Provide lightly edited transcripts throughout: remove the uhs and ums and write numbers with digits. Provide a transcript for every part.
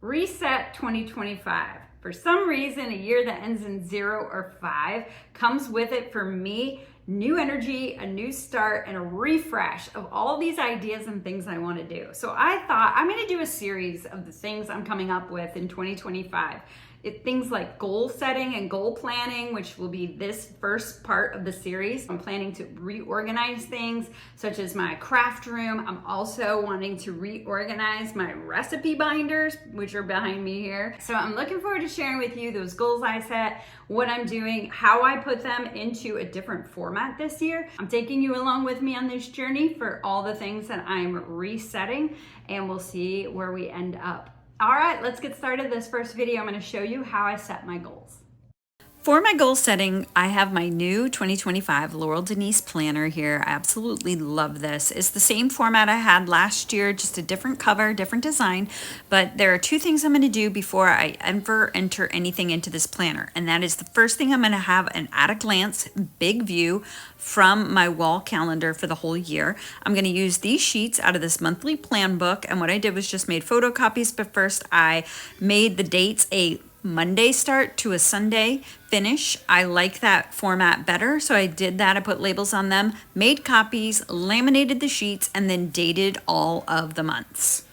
Reset 2025. For some reason, a year that ends in 0 or 5 comes with it for me new energy, a new start, and a refresh of all these ideas and things I want to do. So I thought I'm going to do a series of the things I'm coming up with in 2025. Things like goal setting and goal planning, which will be this first part of the series. I'm planning to reorganize things such as my craft room. I'm also wanting to reorganize my recipe binders, which are behind me here. So I'm looking forward to sharing with you those goals I set, what I'm doing, how I put them into a different format this year. I'm taking you along with me on this journey for all the things that I'm resetting, and we'll see where we end up. All right, let's get started. This first video, I'm going to show you how I set my goals. For my goal setting, I have my new 2025 Laurel Denise planner here. I absolutely love this. It's the same format I had last year, just a different cover, different design. But there are two things I'm going to do before I ever enter anything into this planner. And that is the first thing, I'm going to have an at a glance, big view from my wall calendar for the whole year. I'm going to use these sheets out of this monthly plan book. And what I did was just made photocopies, but first I made the dates a Monday start to a Sunday finish. I like that format better, so I did that. I put labels on them, made copies, laminated the sheets, and then dated all of the months.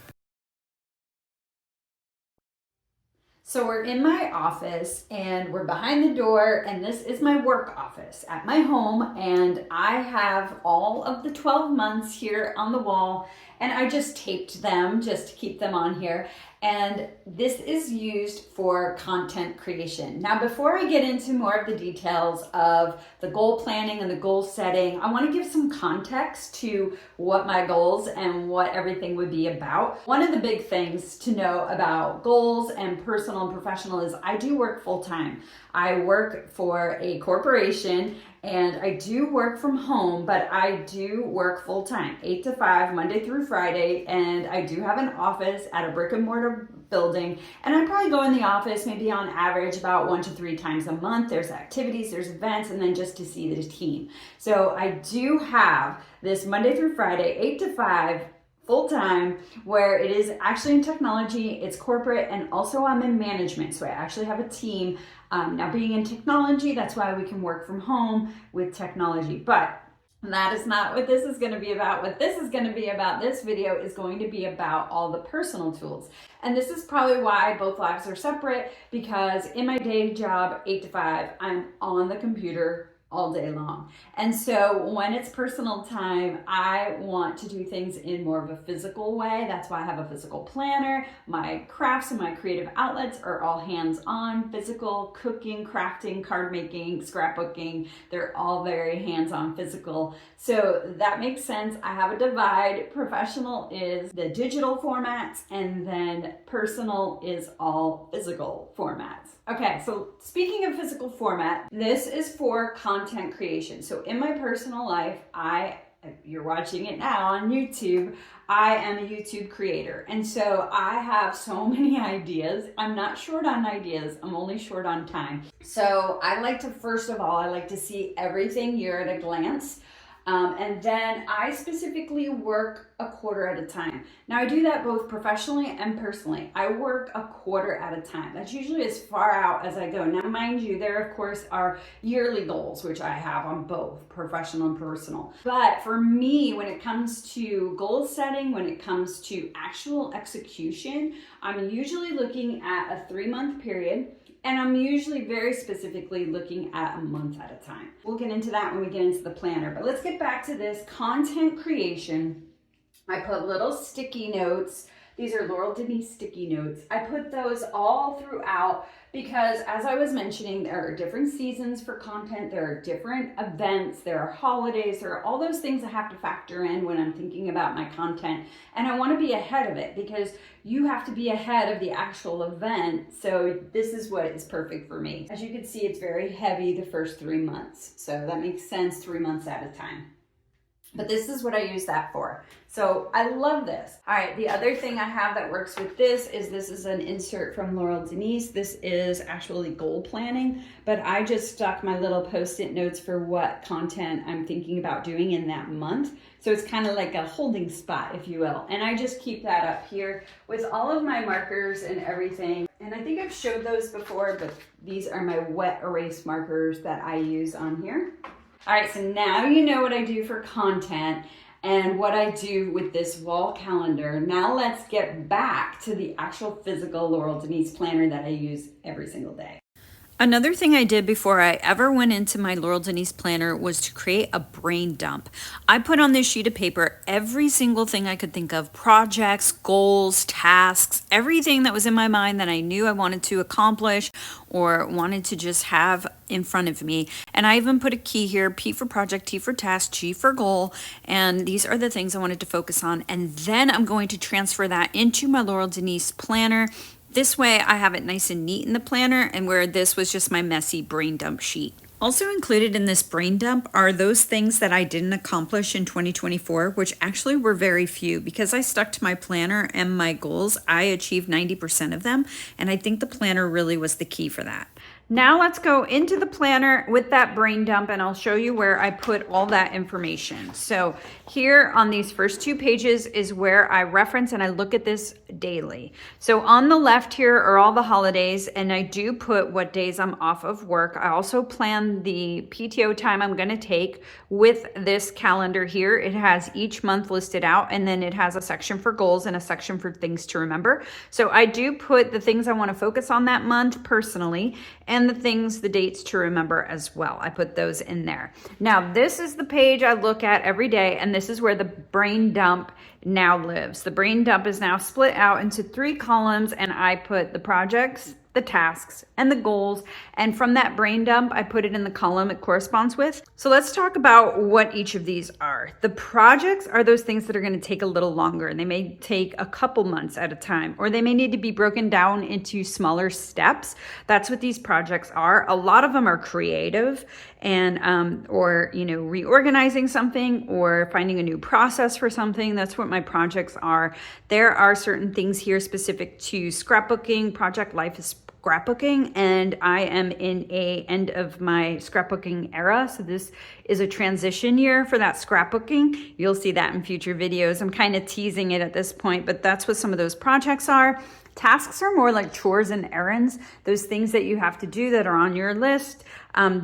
So we're in my office and we're behind the door, and this is my work office at my home, and I have all of the 12 months here on the wall, and I just taped them just to keep them on here. And this is used for content creation. Now, before I get into more of the details of the goal planning and the goal setting, I want to give some context to what my goals and what everything would be about. One of the big things to know about goals and personal and professional is I do work full time. I work for a corporation and I do work from home, but I do work full time, 8 to 5, Monday through Friday, and I do have an office at a brick and mortar building, and I probably go in the office maybe on average about 1 to 3 times a month. There's activities, there's events, and then just to see the team. So I do have this Monday through Friday, 8 to 5, full time, where it is actually in technology, it's corporate, and also I'm in management. So I actually have a team. Now being in technology, that's why we can work from home with technology. But that is not what this is going to be about. What this is going to be about, this video is going to be about all the personal tools. And this is probably why both lives are separate, because in my day job, 8 to 5, I'm on the computer all day long. And so when it's personal time, I want to do things in more of a physical way. That's why I have a physical planner. My crafts and my creative outlets are all hands-on, physical, cooking, crafting, card making, scrapbooking. They're all very hands-on physical. So that makes sense. I have a divide. Professional is the digital formats, and then personal is all physical formats. Okay, so speaking of physical format, this is for content creation. So in my personal life, you're watching it now on YouTube, I am a YouTube creator. And so I have so many ideas. I'm not short on ideas, I'm only short on time. So I like to, first of all, I like to see everything here at a glance. And then I specifically work a quarter at a time. Now I do that both professionally and personally. I work a quarter at a time. That's usually as far out as I go. Now mind you, there of course are yearly goals, which I have on both professional and personal. But for me, when it comes to goal setting, when it comes to actual execution, I'm usually looking at a 3-month period. And I'm usually very specifically looking at a month at a time. We'll get into that when we get into the planner, but let's get back to this content creation. I put little sticky notes. These are Laurel Denise sticky notes. I put those all throughout because, as I was mentioning, there are different seasons for content. There are different events. There are holidays. There are all those things I have to factor in when I'm thinking about my content. And I want to be ahead of it because you have to be ahead of the actual event. So this is what is perfect for me. As you can see, it's very heavy the first 3 months. So that makes sense, 3 months at a time. But this is what I use that for. So I love this. All right, the other thing I have that works with this is an insert from Laurel Denise. This is actually goal planning, but I just stuck my little Post-it notes for what content I'm thinking about doing in that month. So it's kind of like a holding spot, if you will. And I just keep that up here with all of my markers and everything. And I think I've showed those before, but these are my wet erase markers that I use on here. All right, so now you know what I do for content and what I do with this wall calendar. Now let's get back to the actual physical Laurel Denise planner that I use every single day. Another thing I did before I ever went into my Laurel Denise planner was to create a brain dump. I put on this sheet of paper every single thing I could think of, projects, goals, tasks, everything that was in my mind that I knew I wanted to accomplish or wanted to just have in front of me. And I even put a key here, P for project, T for task, G for goal. And these are the things I wanted to focus on. And then I'm going to transfer that into my Laurel Denise planner. This way I have it nice and neat in the planner, and where this was just my messy brain dump sheet. Also included in this brain dump are those things that I didn't accomplish in 2024, which actually were very few. Because I stuck to my planner and my goals, I achieved 90% of them, and I think the planner really was the key for that. Now let's go into the planner with that brain dump, and I'll show you where I put all that information. So here on these first 2 pages is where I reference and I look at this daily. So on the left here are all the holidays, and I do put what days I'm off of work. I also plan the PTO time I'm going to take with this calendar here. It has each month listed out, and then it has a section for goals and a section for things to remember. So I do put the things I want to focus on that month personally, and the dates to remember as well. I put those in there. Now, this is the page I look at every day, and this is where the brain dump now lives. The brain dump is now split out into 3 columns, and I put the projects, the tasks, and the goals. And from that brain dump, I put it in the column it corresponds with. So let's talk about what each of these are. The projects are those things that are going to take a little longer, and they may take a couple months at a time, or they may need to be broken down into smaller steps. That's what these projects are. A lot of them are creative and or reorganizing something or finding a new process for something. That's what my projects are. There are certain things here specific to scrapbooking. Project Life is scrapbooking, and I am in a end of my scrapbooking era. So this is a transition year for that scrapbooking. You'll see that in future videos. I'm kind of teasing it at this point, but that's what some of those projects are. Tasks are more like chores and errands, those things that you have to do that are on your list.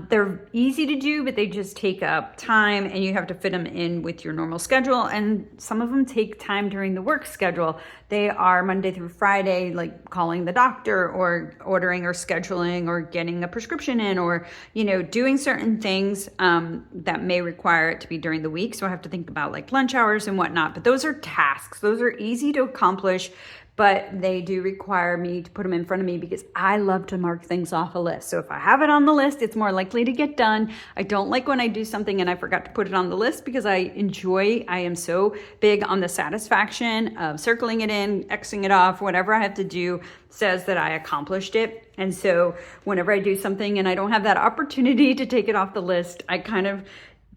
They're easy to do, but they just take up time, and you have to fit them in with your normal schedule. And some of them take time during the work schedule. They are Monday through Friday, like calling the doctor or ordering or scheduling or getting a prescription in, or, doing certain things that may require it to be during the week. So I have to think about like lunch hours and whatnot, but those are tasks. Those are easy to accomplish, but they do require me to put them in front of me because I love to mark things off a list. So if I have it on the list, it's more likely to get done. I don't like when I do something and I forgot to put it on the list, because I am so big on the satisfaction of circling it in, Xing it off, whatever I have to do says that I accomplished it. And so whenever I do something and I don't have that opportunity to take it off the list, I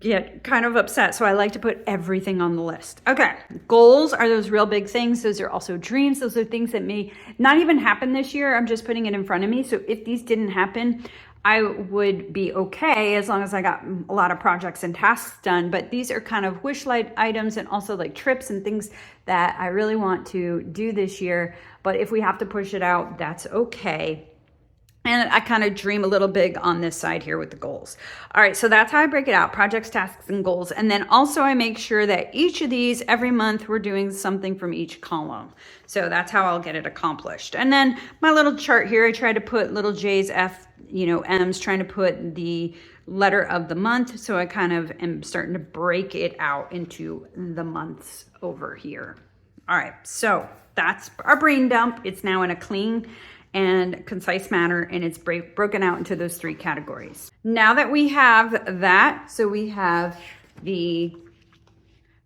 get kind of upset. So I like to put everything on the list. Okay. Goals are those real big things. Those are also dreams. Those are things that may not even happen this year. I'm just putting it in front of me. So if these didn't happen, I would be okay as long as I got a lot of projects and tasks done. But these are kind of wish list items, and also like trips and things that I really want to do this year. But if we have to push it out, that's okay. And I kind of dream a little big on this side here with the goals. All right, so that's how I break it out: projects, tasks, and goals. And then also I make sure that each of these, every month, we're doing something from each column. So that's how I'll get it accomplished. And then my little chart here, I try to put little J's, F, M's, trying to put the letter of the month. So I kind of am starting to break it out into the months over here. All right, so that's our brain dump. It's now in a clean and concise manner, and it's broken out into those 3 categories. Now that we have that, so we have the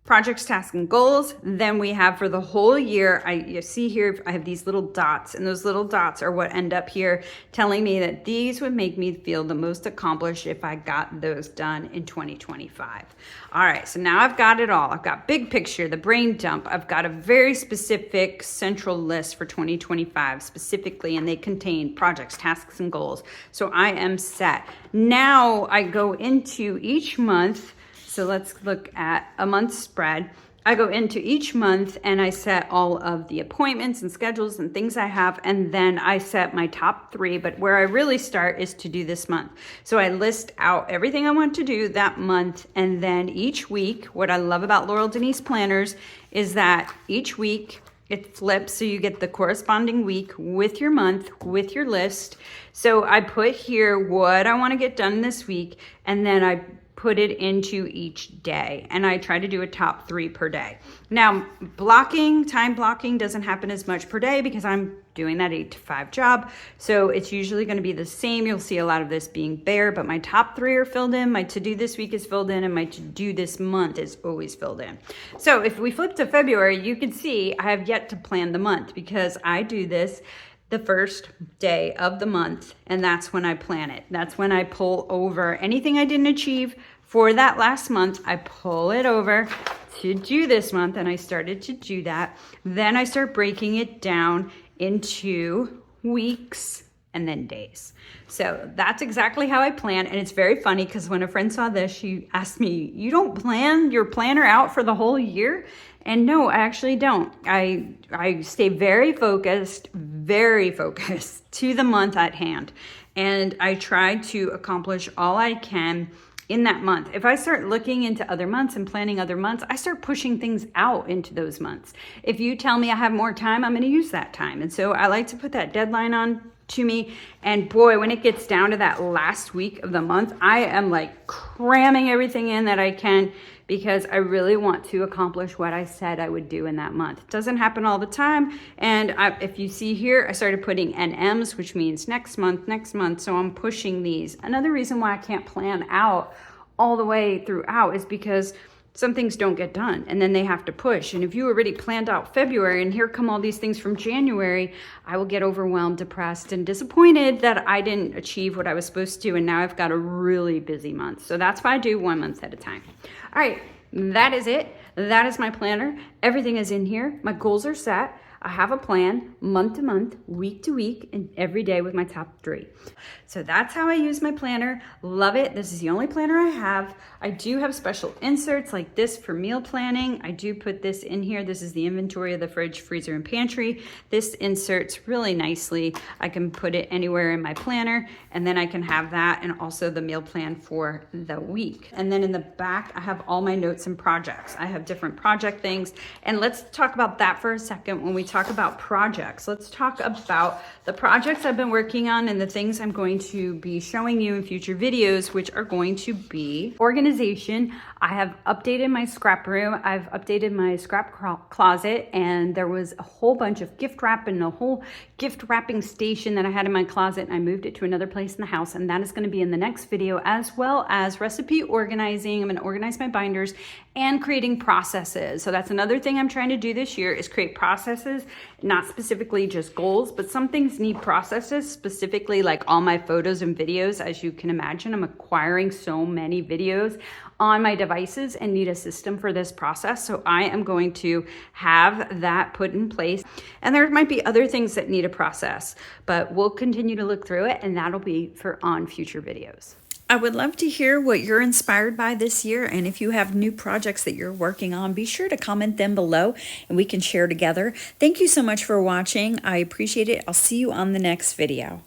projects, tasks, and goals. Then we have for the whole year, you see here, I have these little dots, and those little dots are what end up here telling me that these would make me feel the most accomplished if I got those done in 2025. All right, so now I've got it all. I've got big picture, the brain dump. I've got a very specific central list for 2025 specifically, and they contain projects, tasks, and goals. So I am set. Now I go into each month. So let's look at a month spread. I go into each month and I set all of the appointments and schedules and things I have, and then I set my top 3, but where I really start is to do this month. So I list out everything I want to do that month, and then each week, what I love about Laurel Denise planners is that each week it flips, so you get the corresponding week with your month, with your list. So I put here what I want to get done this week, and then I put it into each day, and I try to do a top 3 per day. Now, time blocking doesn't happen as much per day because I'm doing that 8 to 5 job. So it's usually going to be the same. You'll see a lot of this being bare, but my top 3 are filled in. My to-do this week is filled in, and my to-do this month is always filled in. So if we flip to February, you can see I have yet to plan the month because I do this the first day of the month, and that's when I plan it. That's when I pull over anything I didn't achieve for that last month. I pull it over to do this month, and I started to do that. Then I start breaking it down into weeks and then days. So that's exactly how I plan. And it's very funny because when a friend saw this, she asked me, "You don't plan your planner out for the whole year?" And no, I actually don't. I stay very focused to the month at hand. And I try to accomplish all I can in that month. If I start looking into other months and planning other months, I start pushing things out into those months. If you tell me I have more time, I'm going to use that time. And so I like to put that deadline on to me. And boy, when it gets down to that last week of the month, I am like cramming everything in that I can because I really want to accomplish what I said I would do in that month. It doesn't happen all the time. And if you see here, I started putting NMs, which means next month. So I'm pushing these. Another reason why I can't plan out all the way throughout is because some things don't get done and then they have to push. And if you already planned out February and here come all these things from January, I will get overwhelmed, depressed, and disappointed that I didn't achieve what I was supposed to. And now I've got a really busy month. So that's why I do 1 month at a time. All right, that is it. That is my planner. Everything is in here. My goals are set. I have a plan month to month, week to week, and every day with my top 3. So that's how I use my planner. Love it. This is the only planner I have. I do have special inserts like this for meal planning. I do put this in here. This is the inventory of the fridge, freezer, and pantry. This inserts really nicely. I can put it anywhere in my planner, and then I can have that and also the meal plan for the week. And then in the back, I have all my notes and projects. I have different project things. And let's talk about that for a second when we talk about projects. Let's talk about the projects I've been working on and the things I'm going to be showing you in future videos, which are going to be organization. I have updated my scrap room. I've updated my scrap closet, and there was a whole bunch of gift wrap and a whole gift wrapping station that I had in my closet, and I moved it to another place in the house, and that is going to be in the next video, as well as recipe organizing. I'm going to organize my binders and creating processes. So that's another thing I'm trying to do this year is create processes, not specifically just goals, but some things need processes, specifically like all my photos and videos. As you can imagine, I'm acquiring so many videos on my devices and need a system for this process. So I am going to have that put in place. And there might be other things that need a process, but we'll continue to look through it, and that'll be for on future videos. I would love to hear what you're inspired by this year, and if you have new projects that you're working on, be sure to comment them below and we can share together. Thank you so much for watching. I appreciate it. I'll see you on the next video.